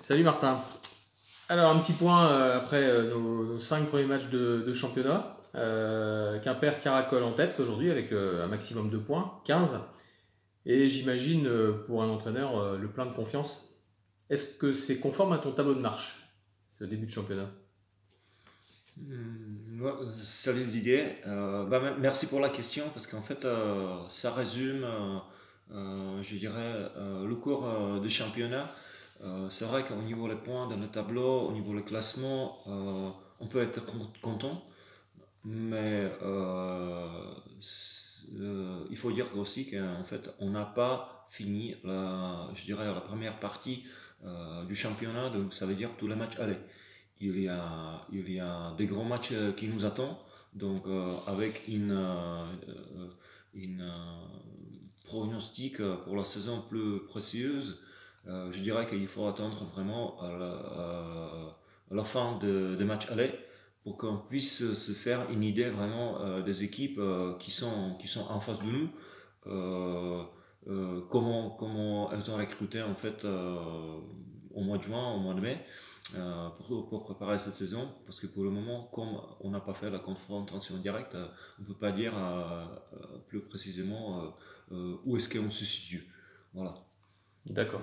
Salut Martin. Alors un petit point après nos 5 premiers matchs de championnat. Quimper caracole en tête aujourd'hui avec un maximum de points, 15. Et j'imagine pour un entraîneur le plein de confiance. Est-ce que c'est conforme à ton tableau de marche, ce début de championnat? Ouais, salut Didier. Merci pour la question parce qu'en fait ça résume, je dirais, le cours du championnat. C'est vrai qu'au niveau des points dans le tableau, au niveau du classement, on peut être content, mais il faut dire aussi qu'en fait on n'a pas fini je dirais, la première partie du championnat, donc ça veut dire tous les matchs aller. Il y a des grands matchs qui nous attendent, donc avec une pronostic pour la saison plus précieuse. Je dirais qu'il faut attendre vraiment à la fin des matchs aller pour qu'on puisse se faire une idée vraiment des équipes qui sont en face de nous, comment elles ont recruté en fait au mois de juin, au mois de mai, pour préparer cette saison, parce que pour le moment, comme on n'a pas fait la confrontation directe, on ne peut pas dire plus précisément où est-ce qu'on se situe. Voilà. D'accord.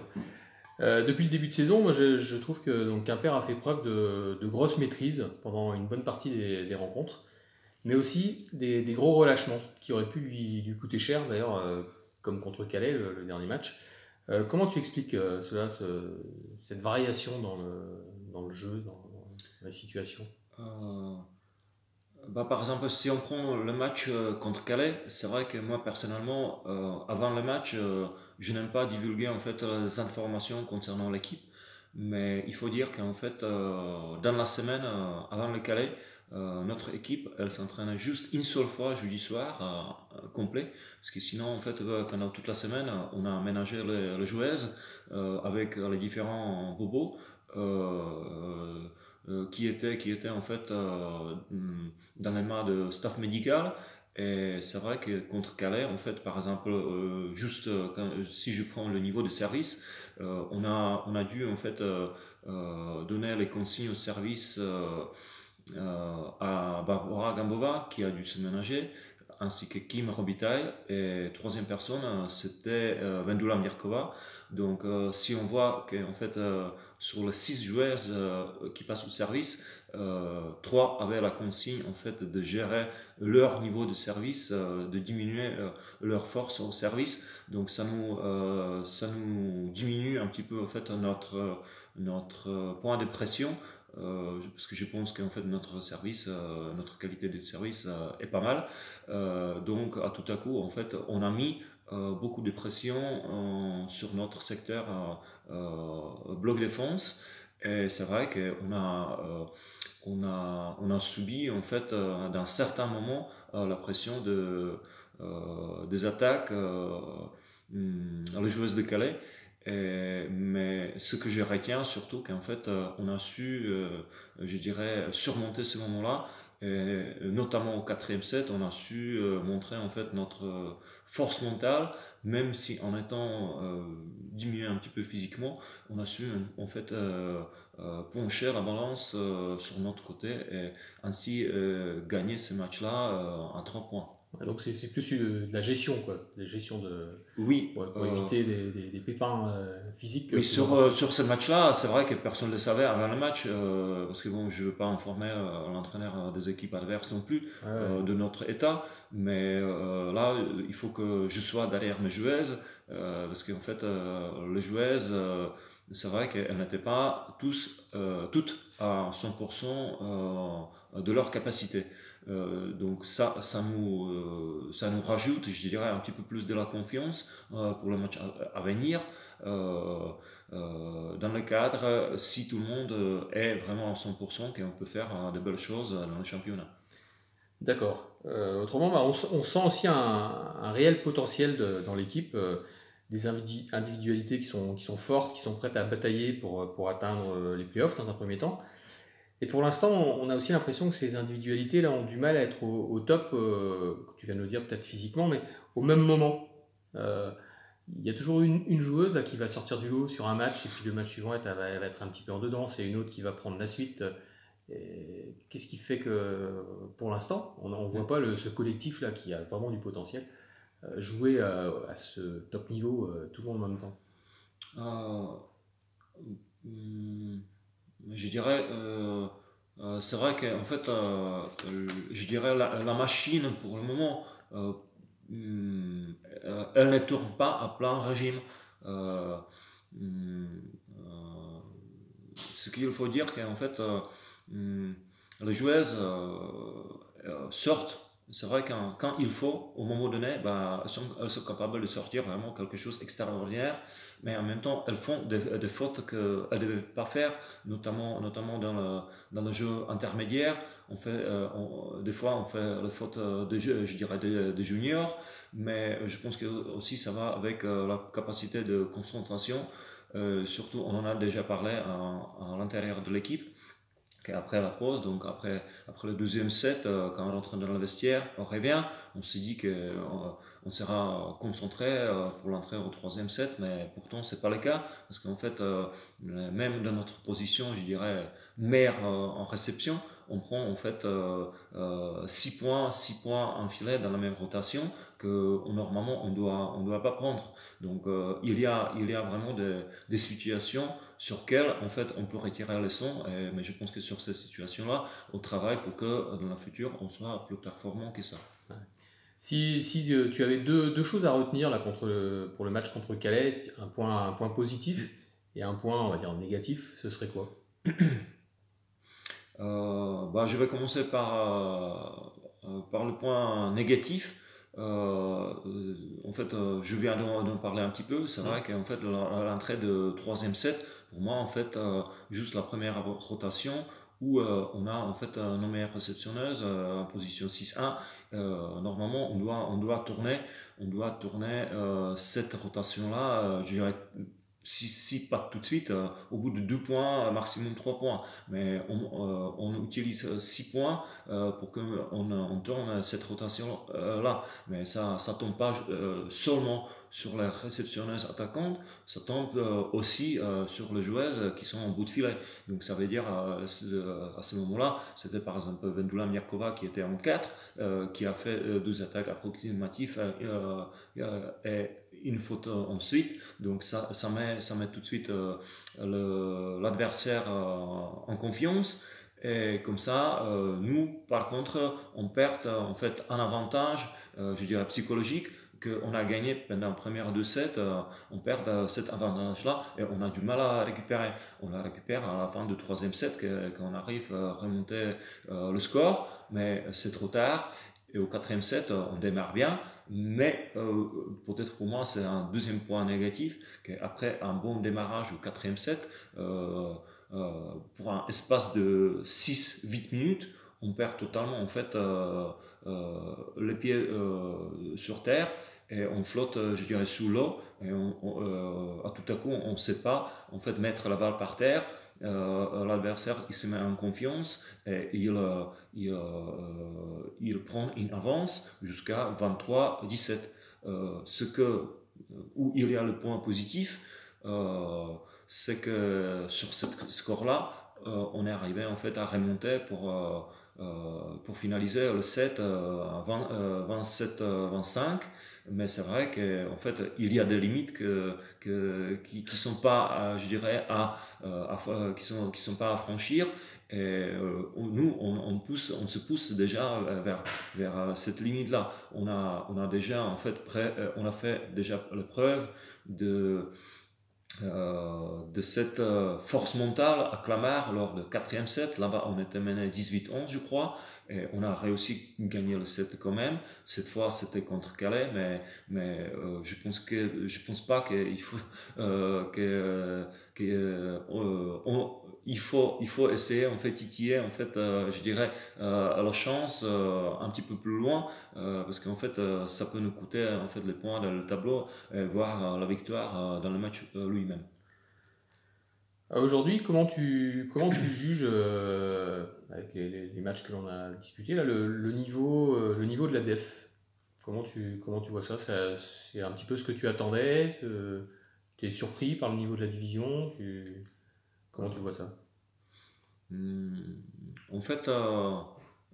Depuis le début de saison, moi je trouve que donc, Quimper a fait preuve de grosse maîtrise pendant une bonne partie des rencontres, mais aussi des gros relâchements qui auraient pu lui coûter cher d'ailleurs, comme contre Calais le dernier match. Comment tu expliques cette variation dans le jeu, dans les situations? Euh, Par exemple, si on prend le match contre Calais, c'est vrai que moi personnellement, avant le match, je n'aime pas divulguer en fait les informations concernant l'équipe, mais il faut dire qu'en fait, dans la semaine avant le Calais, notre équipe, elle s'entraîne juste une seule fois jeudi soir complet, parce que sinon en fait pendant toute la semaine, on a aménagé les joueuses avec les différents bobos. Qui étaient en fait dans les mains de staff médical. Et c'est vrai que contre Calais, en fait, par exemple, juste si je prends le niveau de service, on a dû en fait donner les consignes au service à Barbara Gambova qui a dû se ménager, ainsi que Kim Robitaille, et troisième personne c'était Vendula Mirkova. Donc si on voit qu'en fait sur les 6 joueuses qui passent au service, 3 avaient la consigne en fait de gérer leur niveau de service, de diminuer leur force au service. Donc ça nous diminue un petit peu en fait notre point de pression, parce que je pense qu'en fait notre service, notre qualité de service est pas mal. Donc à tout à coup, en fait, on a mis beaucoup de pression sur notre secteur bloc défense. Et c'est vrai qu'on a subi en fait d'un certain moment la pression des attaques, les joueuses de Calais. Mais ce que je retiens surtout, qu'en fait, on a su, je dirais, surmonter ce moment-là. Et notamment au quatrième set, on a su montrer en fait notre force mentale, même si en étant diminué un petit peu physiquement, on a su en fait pencher la balance sur notre côté et ainsi gagner ce match-là à 3 points. Ouais, donc c'est plus de la gestion, quoi, de la gestion Oui, pour éviter des pépins physiques oui, plus sur, importants. sur ce match-là, c'est vrai que personne ne le savait avant le match, parce que bon, je ne veux pas informer l'entraîneur des équipes adverses non plus Ouais, ouais. de notre état, mais là, il faut que je sois derrière mes joueuses, parce qu'en fait, les joueuses, c'est vrai qu'elles n'étaient pas toutes à 100% de leur capacité. Donc ça nous rajoute, je dirais, un petit peu plus de la confiance pour le match à venir. euh, dans le cadre, si tout le monde est vraiment à 100%, qu'on peut faire de belles choses dans le championnat. D'accord. Autrement, bah, on sent aussi un réel potentiel dans l'équipe, des individualités qui sont fortes, qui sont prêtes à batailler pour atteindre les playoffs dans un premier temps. Et pour l'instant, on a aussi l'impression que ces individualités là ont du mal à être au top, tu viens de le dire peut-être physiquement, mais au même moment. Euh, il y a toujours une joueuse là, qui va sortir du lot sur un match, et puis le match suivant, elle va être un petit peu en dedans, c'est une autre qui va prendre la suite. Qu'est-ce qui fait que, pour l'instant, on ne voit pas ce collectif-là qui a vraiment du potentiel jouer à ce top niveau tout le monde en même temps? Euh, hum, je dirais, c'est vrai qu'en fait, je dirais la machine pour le moment, euh, elle ne tourne pas à plein régime. Euh, hum, euh, Ce qu'il faut dire, qu'en fait, hum, les joueuses sortent. C'est vrai que quand il faut, au moment donné, bah, elles sont capables de sortir vraiment quelque chose d'extraordinaire, mais en même temps, elles font des fautes qu'elles ne devaient pas faire, notamment dans le jeu intermédiaire. Des fois, on fait les fautes de jeu, je dirais, de juniors, mais je pense que aussi ça va avec la capacité de concentration. Surtout, on en a déjà parlé à l'intérieur de l'équipe, qu'après la pause, donc après le deuxième set, quand on rentre dans le vestiaire, on revient, on s'est dit qu'on sera concentré pour l'entrée au troisième set, mais pourtant c'est pas le cas, parce qu'en fait, même dans notre position, je dirais, mère en réception, on prend en fait 6 points enfilés dans la même rotation que normalement on doit pas prendre. Donc il y a vraiment des situations sur lesquelles en fait on peut retirer la leçon, mais je pense que sur ces situations-là, on travaille pour que dans le futur on soit plus performant que ça. Ouais. Si tu avais deux choses à retenir là, pour le match contre Calais, un point positif et un point, on va dire, négatif, ce serait quoi? Bah, je vais commencer par le point négatif. En fait, je viens d'en parler un petit peu. C'est vrai qu'en fait, à l'entrée de troisième set, pour moi, en fait, juste la première rotation où on a en fait nos meilleures réceptionneuses en position 6-1. Normalement, on doit tourner cette rotation-là, je dirais si pas tout de suite, au bout de 2 points, maximum 3 points. Mais on utilise 6 points pour qu'on on tourne cette rotation-là. Mais ça tombe pas seulement sur les réceptionneuses attaquantes, ça tombe aussi sur les joueuses qui sont en bout de filet. Donc ça veut dire, à ce moment-là, c'était par exemple Vendula Mirkova qui était en 4, qui a fait 2 attaques approximatives et une faute ensuite. Donc ça met tout de suite l'adversaire en confiance. Et comme ça, nous, par contre, on perd en fait un avantage, je dirais psychologique, qu'on a gagné pendant les premières 2 sets, on perd cet avantage-là et on a du mal à récupérer. On la récupère à la fin du troisième set qu'on arrive à remonter le score, mais c'est trop tard. Et au quatrième set, on démarre bien, mais peut-être pour moi, c'est un deuxième point négatif, qu'après un bon démarrage au quatrième set, pour un espace de 6-8 minutes, on perd totalement en fait les pieds sur terre et on flotte, je dirais, sous l'eau et à tout à coup, on ne sait pas en fait mettre la balle par terre. L'adversaire il se met en confiance et il prend une avance jusqu'à 23-17. Où il y a le point positif, c'est que sur ce score-là, on est arrivé en fait à remonter pour finaliser le set à 27-25. Mais c'est vrai qu'en fait, il y a des limites qui sont pas, je dirais, qui sont pas à franchir. Et nous, on se pousse déjà vers cette limite-là. On a déjà, en fait, on a fait déjà la preuve de cette force mentale à Clamart lors du quatrième set. Là-bas, on était mené 18-11, je crois, et on a réussi à gagner le set quand même. Cette fois, c'était contre Calais, mais je pense pas qu'il faut il faut essayer en fait titiller en fait je dirais à la chance un petit peu plus loin parce qu'en fait ça peut nous coûter en fait les points dans le tableau voire la victoire dans le match lui-même. Aujourd'hui, comment tu juges, avec les matchs que l'on a disputés, là, le niveau de la def? comment tu vois ça? C'est un petit peu ce que tu attendais? Tu es surpris par le niveau de la division? Comment tu vois ça? Hmm, En fait,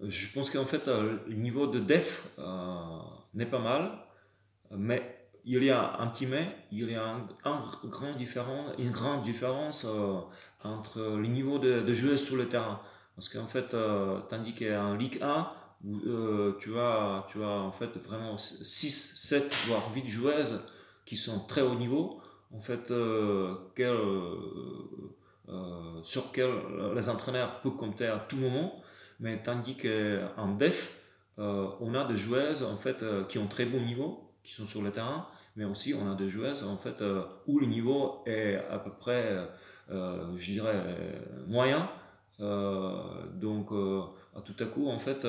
je pense qu'en fait, le niveau de def n'est pas mal, mais il y a un petit mais, il y a une grande différence entre le niveau de joueurs sur le terrain. Parce qu'en fait, tandis qu'en Ligue 1, où, tu as en fait vraiment 6 7 voire 8 joueuses qui sont très haut niveau, en fait, sur lesquelles les entraîneurs peuvent compter à tout moment. Mais tandis qu'en def, on a des joueuses en fait, qui ont très bon niveau, qui sont sur le terrain, mais aussi on a des joueuses en fait, où le niveau est à peu près, je dirais, moyen. Donc, tout à coup, en fait,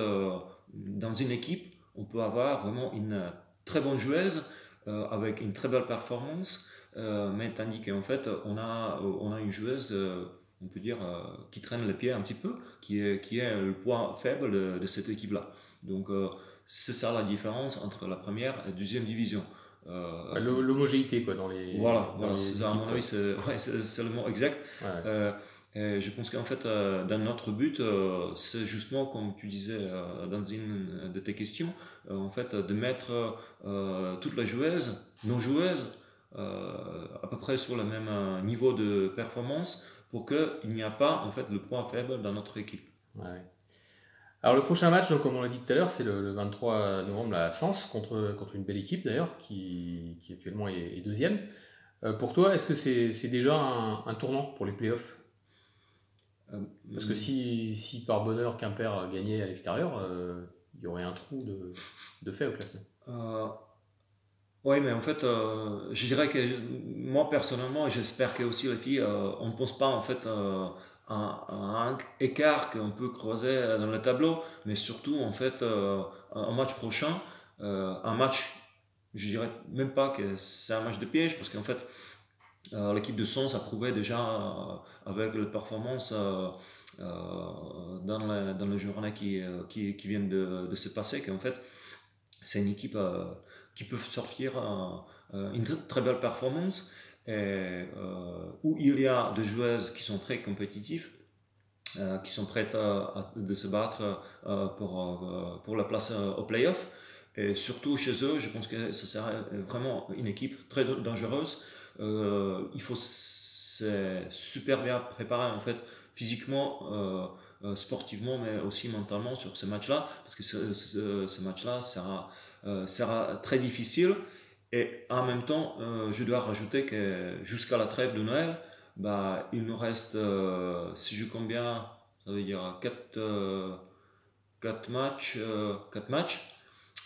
dans une équipe, on peut avoir vraiment une très bonne joueuse avec une très belle performance, mais tandis qu'en fait, on a une joueuse, on peut dire, qui traîne les pieds un petit peu, qui est le point faible de cette équipe-là. Donc, c'est ça la différence entre la première et la deuxième division. Ouais, l'homogénéité quoi, Voilà, dans voilà, les à équipes, mon quoi. avis, c'est le mot exact. Ouais. Euh, et je pense qu'en fait, dans notre but, c'est justement, comme tu disais dans une de tes questions, en fait, de mettre toutes les joueuses, nos joueuses, à peu près sur le même niveau de performance pour qu'il n'y a pas en fait le point faible dans notre équipe. Ouais. Alors le prochain match, donc, comme on l'a dit tout à l'heure, c'est le 23 novembre à Sens contre une belle équipe d'ailleurs qui actuellement est deuxième. Pour toi, est-ce que c'est déjà un tournant pour les playoffs? Euh, Parce que si par bonheur Quimper gagnait à l'extérieur, il y aurait un trou de fait au classement. euh, Oui, mais en fait, je dirais que moi personnellement, j'espère que aussi les filles, on ne pense pas en fait à un écart qu'on peut creuser dans le tableau, mais surtout en fait un match prochain, un match, je dirais même pas que c'est un match de piège, parce qu'en fait l'équipe de Sens a prouvé déjà avec les performances dans les journées qui viennent de se passer qu'en fait c'est une équipe qui peut sortir une très belle performance et où il y a des joueuses qui sont très compétitifs, qui sont prêtes de se battre pour la place au playoff. Et surtout chez eux, je pense que ce sera vraiment une équipe très dangereuse. Il faut se super bien préparer en fait physiquement, sportivement, mais aussi mentalement sur ce match-là, parce que ce match-là sera très difficile. Et en même temps, je dois rajouter que jusqu'à la trêve de Noël, bah, il nous reste, si je compte bien, ça veut dire 4 matchs, 4 matchs.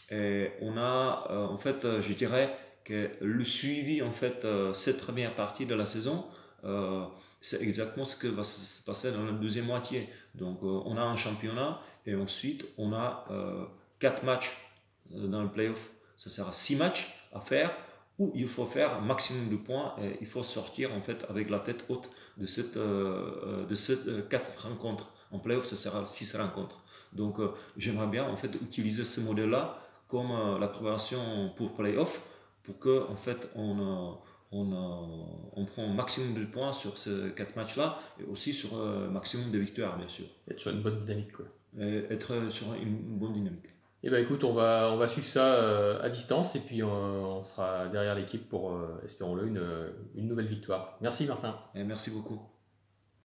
Et on a, en fait, je dirais que le suivi, en fait, cette première partie de la saison, euh, c'est exactement ce que va se passer dans la deuxième moitié. Donc, on a un championnat et ensuite, on a 4 matchs dans le playoff. Ça sera 6 matchs à faire où il faut faire un maximum de points et il faut sortir, en fait, avec la tête haute de cette 4 rencontres. En playoff, ça sera 6 rencontres. Donc, j'aimerais bien, en fait, utiliser ce modèle-là comme la préparation pour playoff pour que en fait on prend un maximum de points sur ces 4 matchs là et aussi sur un maximum de victoires bien sûr, Être sur une bonne dynamique, quoi. et être sur une bonne dynamique. Et ben écoute, on va suivre ça à distance et puis on sera derrière l'équipe pour, espérons-le, une nouvelle victoire. Merci Martin. Et merci beaucoup.